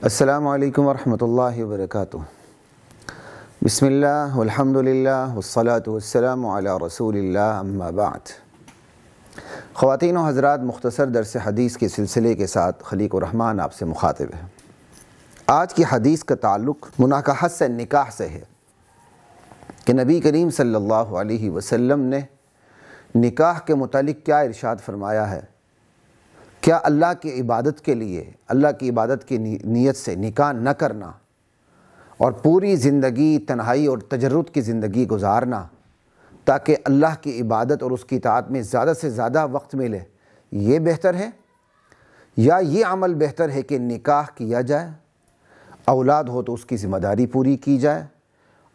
السلام علیکم ورحمۃ اللہ وبرکاتہ۔ بسم اللہ والحمد للہ والصلاة والسلام علی رسول اللہ، اما بعد۔ خواتین و حضرات، مختصر درس حدیث کے سلسلے کے ساتھ خلیق الرحمن آپ سے مخاطب ہے۔ آج کی حدیث کا تعلق مناکحت سے، نکاح سے ہے کہ نبی کریم صلی اللہ علیہ وسلم نے نکاح کے متعلق کیا ارشاد فرمایا ہے۔ کیا اللہ کی عبادت کے لیے، اللہ کی عبادت کی نیت سے نکاح نہ کرنا اور پوری زندگی تنہائی اور تجرد کی زندگی گزارنا تاکہ اللہ کی عبادت اور اس کی اطاعت میں زیادہ سے زیادہ وقت ملے، یہ بہتر ہے، یا یہ عمل بہتر ہے کہ نکاح کیا جائے، اولاد ہو تو اس کی ذمہ داری پوری کی جائے،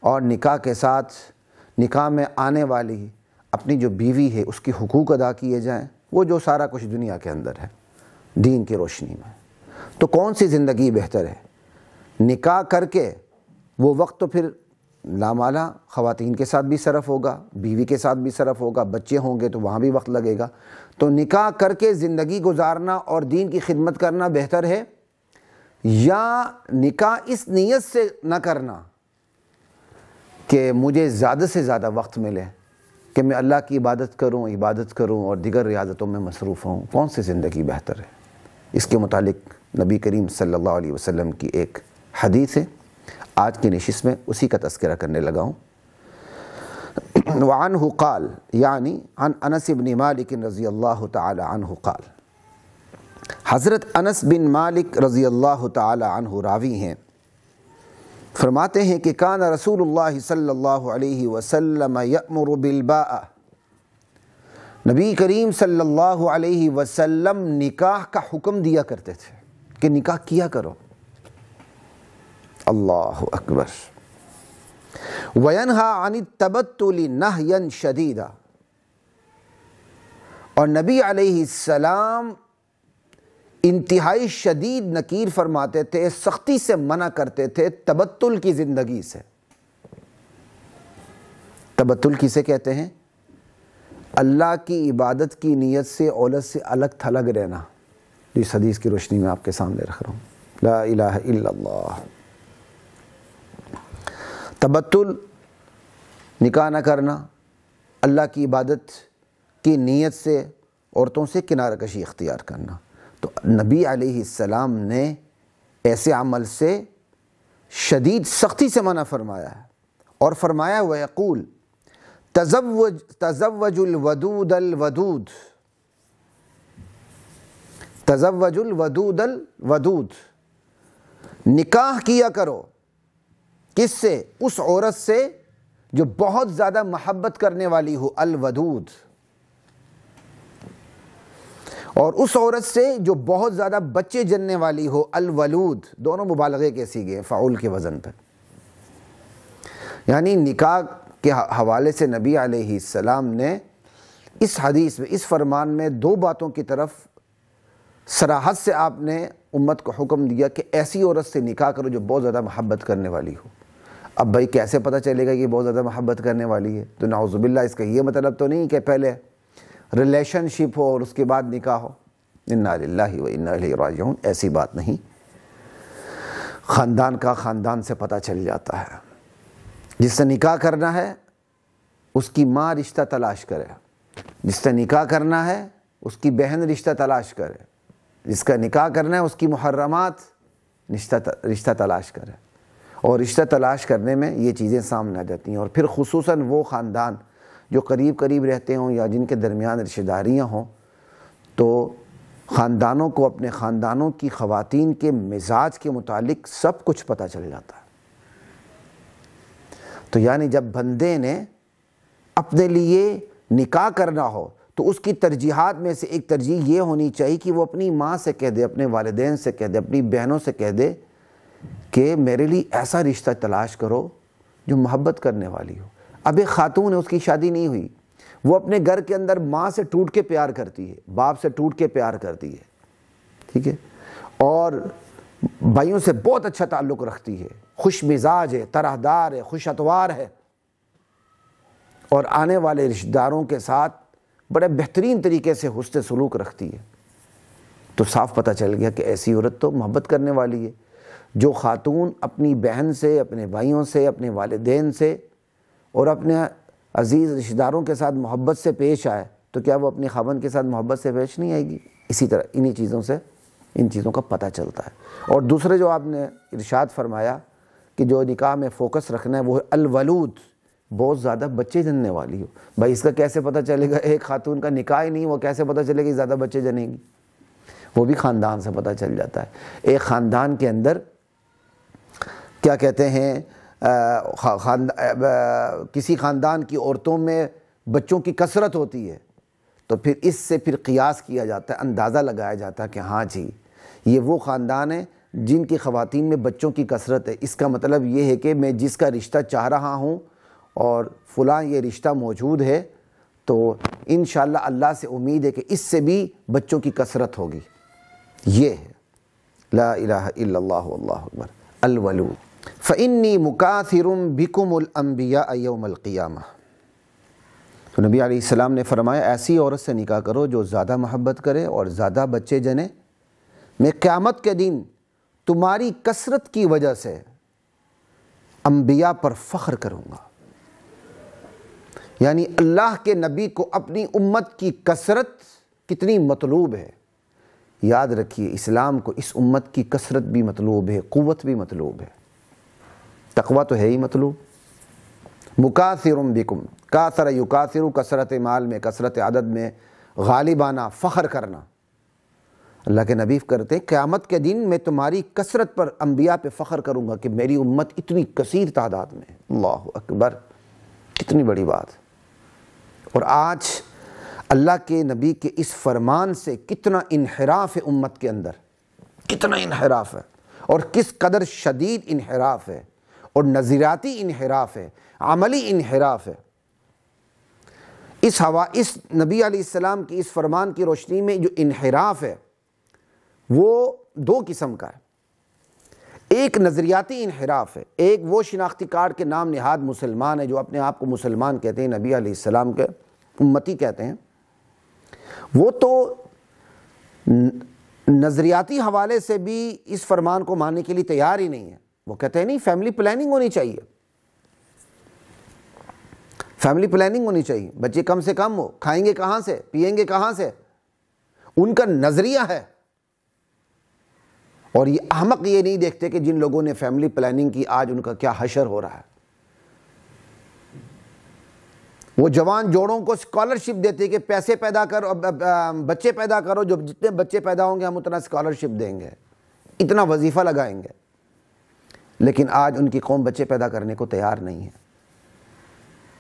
اور نکاح کے ساتھ نکاح میں آنے والی اپنی جو بیوی ہے اس کی حقوق ادا کیے جائیں، وہ جو سارا کچھ دنیا کے اندر ہے دین کی روشنی میں۔ تو کون سی زندگی بہتر ہے؟ نکاح کر کے وہ وقت تو پھر لامالا خواتین کے ساتھ بھی صرف ہوگا، بیوی کے ساتھ بھی صرف ہوگا، بچے ہوں گے تو وہاں بھی وقت لگے گا۔ تو نکاح کر کے زندگی گزارنا اور دین کی خدمت کرنا بہتر ہے، یا نکاح اس نیت سے نہ کرنا کہ مجھے زیادہ سے زیادہ وقت ملے کہ میں اللہ کی عبادت کروں اور دیگر ریاضتوں میں مصروف ہوں؟ کون سی زندگی بہتر ہے؟ اس کے متعلق نبی کریم صلی اللہ علیہ وسلم کی ایک حدیث ہے، آج کی نشست میں اسی کا تذکرہ کرنے لگا ہوں۔ وعنہ قال، یعنی عن انس بن مالک رضی اللہ تعالی عنہ قال، حضرت انس بن مالک رضی اللہ تعالی عنہ راوی ہیں، فرماتے ہیں کہ کان رسول اللہ صلی اللہ علیہ وسلم یأمر بالباء، نبی کریم صلی اللہ علیہ وسلم نکاح کا حکم دیا کرتے تھے کہ نکاح کیا کرو۔ اللہ اکبر۔ وینہا عن التبتل نہیا شدیدا، اور نبی علیہ السلام انتہائی شدید نکیر فرماتے تھے، سختی سے منع کرتے تھے تبتل کی زندگی سے۔ تبتل کسے کہتے ہیں؟ اللہ کی عبادت کی نیت سے اولاد سے الگ تھلگ رہنا۔ اس حدیث کی روشنی میں آپ کے سامنے رکھ رہا ہوں، لا الہ الا اللہ۔ تبتل، نکاح نہ کرنا، اللہ کی عبادت کی نیت سے عورتوں سے کنارہ کشی اختیار کرنا۔ تو نبی علیہ السلام نے ایسے عمل سے شدید سختی سے منع فرمایا ہے، اور فرمایا وَيَقُول تزوج الودود الودود، تزوج الودود الودود، نکاح کیا کرو، کس سے؟ اس عورت سے جو بہت زیادہ محبت کرنے والی ہو، الودود، اور اس عورت سے جو بہت زیادہ بچے جننے والی ہو، الولود، دونوں مبالغے کے صیغے ہیں فعول کے وزن پر۔ یعنی نکاح کے حوالے سے نبی علیہ السلام نے اس حدیث میں، اس فرمان میں دو باتوں کی طرف صراحت سے آپ نے امت کو حکم دیا کہ ایسی عورت سے نکاح کرو جو بہت زیادہ محبت کرنے والی ہو۔ اب بھائی کیسے پتہ چلے گا کہ بہت زیادہ محبت کرنے والی ہے؟ تو نعوذ باللہ اس کا یہ مطلب تو نہیں کہ پہلے ریلیشن شپ ہو اور اس کے بعد نکاح ہو، انا للہ و انا الیہ راجعون، ایسی بات نہیں۔ خاندان کا خاندان سے پتہ چل جاتا ہے۔ جس سے نکاح کرنا ہے اس کی ماں رشتہ تلاش کرے، جس سے نکاح کرنا ہے اس کی بہن رشتہ تلاش کرے، جس کا نکاح کرنا ہے اس کی محرمات رشتہ تلاش کرے، اور رشتہ تلاش کرنے میں یہ چیزیں سامنے آ جاتی ہیں۔ اور پھر خصوصاً وہ خاندان جو قریب قریب رہتے ہوں یا جن کے درمیان رشتہ داریاں ہوں، تو خاندانوں کو اپنے خاندانوں کی خواتین کے مزاج کے متعلق سب کچھ پتہ چل جاتا ہے۔ تو یعنی جب بندے نے اپنے لیے نکاح کرنا ہو تو اس کی ترجیحات میں سے ایک ترجیح یہ ہونی چاہیے کہ وہ اپنی ماں سے کہہ دے، اپنے والدین سے کہہ دے، اپنی بہنوں سے کہہ دے کہ میرے لیے ایسا رشتہ تلاش کرو جو محبت کرنے والی ہو۔ اب ایک خاتون ہے، اس کی شادی نہیں ہوئی، وہ اپنے گھر کے اندر ماں سے ٹوٹ کے پیار کرتی ہے، باپ سے ٹوٹ کے پیار کرتی ہے، ٹھیک ہے، اور بھائیوں سے بہت اچھا تعلق رکھتی ہے، خوش مزاج ہے، طرح دار ہے، خوش اتوار ہے، اور آنے والے رشتہ داروں کے ساتھ بڑے بہترین طریقے سے حسن سلوک رکھتی ہے، تو صاف پتہ چل گیا کہ ایسی عورت تو محبت کرنے والی ہے۔ جو خاتون اپنی بہن سے، اپنے بھائیوں سے، اپنے والدین سے اور اپنے عزیز رشتہ داروں کے ساتھ محبت سے پیش آئے تو کیا وہ اپنے خاوند کے ساتھ محبت سے پیش نہیں آئے گی؟ اسی طرح انہی چیزوں سے ان چیزوں کا پتہ چلتا ہے۔ اور دوسرے جو آپ نے ارشاد فرمایا کہ جو نکاح میں فوکس رکھنا ہے وہ ہے الولود، بہت زیادہ بچے جننے والی ہو۔ بھائی اس کا کیسے پتہ چلے گا؟ ایک خاتون کا نکاح ہی نہیں، وہ کیسے پتہ چلے گا زیادہ بچے جنیں گی؟ وہ بھی خاندان سے پتہ چل جاتا ہے۔ ایک خاندان کے اندر کیا کہتے ہیں، کسی خاندان کی عورتوں میں بچوں کی کثرت ہوتی ہے تو پھر اس سے پھر قیاس کیا جاتا ہے، اندازہ لگایا جاتا ہے کہ ہاں جی یہ وہ خاندان ہے جن کی خواتین میں بچوں کی کثرت ہے۔ اس کا مطلب یہ ہے کہ میں جس کا رشتہ چاہ رہا ہوں اور فلاں یہ رشتہ موجود ہے تو انشاءاللہ اللہ سے امید ہے کہ اس سے بھی بچوں کی کثرت ہوگی۔ یہ ہے لا الہ الا اللہ واللہ اکبر الولود۔ فإنی مکاثر بکم الانبیاء یوم القیامہ۔ تو نبی علیہ السلام نے فرمایا ایسی عورت سے نکاح کرو جو زیادہ محبت کرے اور زیادہ بچے جنے، میں قیامت کے دن تمہاری کثرت کی وجہ سے انبیاء پر فخر کروں گا۔ یعنی اللہ کے نبی کو اپنی امت کی کثرت کتنی مطلوب ہے۔ یاد رکھیے اسلام کو اس امت کی کثرت بھی مطلوب ہے، قوت بھی مطلوب ہے، تقویٰ تو ہے ہی مطلوب۔ مکاثر بکم، کاثر یکاثر، کثرت مال میں، کثرت عدد میں غالبانہ فخر کرنا۔ اللہ کے نبی کرتے ہیں قیامت کے دن میں تمہاری کثرت پر انبیاء پہ فخر کروں گا کہ میری امت اتنی کثیر تعداد میں ہے۔ اللہ اکبر، کتنی بڑی بات۔ اور آج اللہ کے نبی کے اس فرمان سے کتنا انحراف ہے امت کے اندر، کتنا انحراف ہے اور کس قدر شدید انحراف ہے، اور نظریاتی انحراف ہے، عملی انحراف ہے۔ اس نبی علیہ السلام کی اس فرمان کی روشنی میں جو انحراف ہے وہ دو قسم کا ہے۔ ایک نظریاتی انحراف ہے، ایک وہ شناختی کارڈ کے نام نہاد مسلمان ہے جو اپنے آپ کو مسلمان کہتے ہیں، نبی علیہ السلام کے امتی کہتے ہیں، وہ تو نظریاتی حوالے سے بھی اس فرمان کو ماننے کے لیے تیار ہی نہیں ہے۔ وہ کہتے ہیں نہیں، فیملی پلاننگ ہونی چاہیے، فیملی پلاننگ ہونی چاہیے، بچے کم سے کم ہو، کھائیں گے کہاں سے، پئیں گے کہاں سے، ان کا نظریہ ہے۔ اور یہ احمق یہ نہیں دیکھتے کہ جن لوگوں نے فیملی پلاننگ کی آج ان کا کیا حشر ہو رہا ہے۔ وہ جوان جوڑوں کو اسکالرشپ دیتے کہ پیسے پیدا کرو، بچے پیدا کرو، جو جتنے بچے پیدا ہوں گے ہم اتنا اسکالرشپ دیں گے، اتنا وظیفہ لگائیں گے۔ لیکن آج ان کی قوم بچے پیدا کرنے کو تیار نہیں ہے۔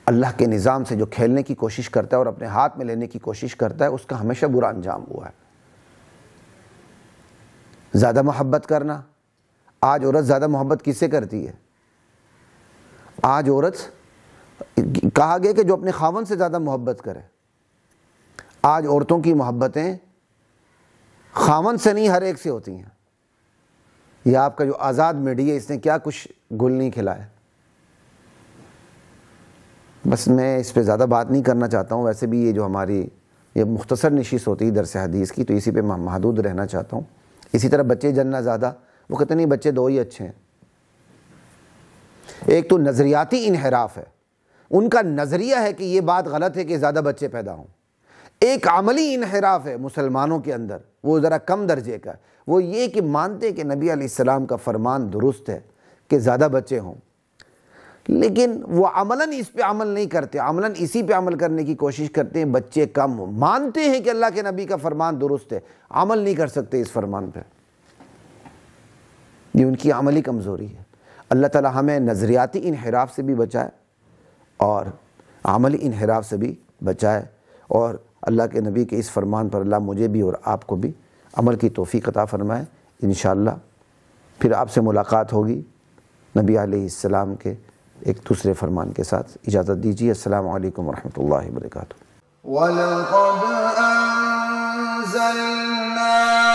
اللہ کے نظام سے جو کھیلنے کی کوشش کرتا ہے اور اپنے ہاتھ میں لینے کی کوشش کرتا ہے اس کا ہمیشہ برا انجام ہوا ہے۔ زیادہ محبت کرنا، آج عورت زیادہ محبت کس سے کرتی ہے؟ آج عورت کہا گیا کہ جو اپنے خاوند سے زیادہ محبت کرے۔ آج عورتوں کی محبتیں خاوند سے نہیں ہر ایک سے ہوتی ہیں۔ یہ آپ کا جو آزاد میڈیا اس نے کیا کچھ گل نہیں کھلایا۔ بس میں اس پہ زیادہ بات نہیں کرنا چاہتا ہوں، ویسے بھی یہ جو ہماری یہ مختصر نشست ہوتی ہے درس حدیث کی تو اسی پہ محدود رہنا چاہتا ہوں۔ اسی طرح بچے جننا زیادہ، وہ کہتے نہیں بچے دو ہی اچھے ہیں۔ ایک تو نظریاتی انحراف ہے، ان کا نظریہ ہے کہ یہ بات غلط ہے کہ زیادہ بچے پیدا ہوں۔ ایک عملی انحراف ہے مسلمانوں کے اندر، وہ ذرا کم درجے کا، وہ یہ کہ مانتے کہ نبی علیہ السلام کا فرمان درست ہے کہ زیادہ بچے ہوں، لیکن وہ عملاً اس پہ عمل نہیں کرتے، عملاً اسی پہ عمل کرنے کی کوشش کرتے ہیں بچے کم ہوں۔ مانتے ہیں کہ اللہ کے نبی کا فرمان درست ہے، عمل نہیں کر سکتے اس فرمان پہ۔ یہ ان کی عملی کمزوری ہے۔ اللہ تعالی ہمیں نظریاتی انحراف سے بھی بچائے اور عملی انحراف سے بھی بچائے، اور اللہ کے نبی کے اس فرمان پر اللہ مجھے بھی اور آپ کو بھی عمل کی توفیق عطا فرمائے۔ انشاءاللہ پھر آپ سے ملاقات ہوگی نبی علیہ السلام کے ایک دوسرے فرمان کے ساتھ۔ اجازت دیجیے، السلام علیکم ورحمۃ اللہ وبرکاتہ۔ وَلَقَدْ أَنزَلْنَا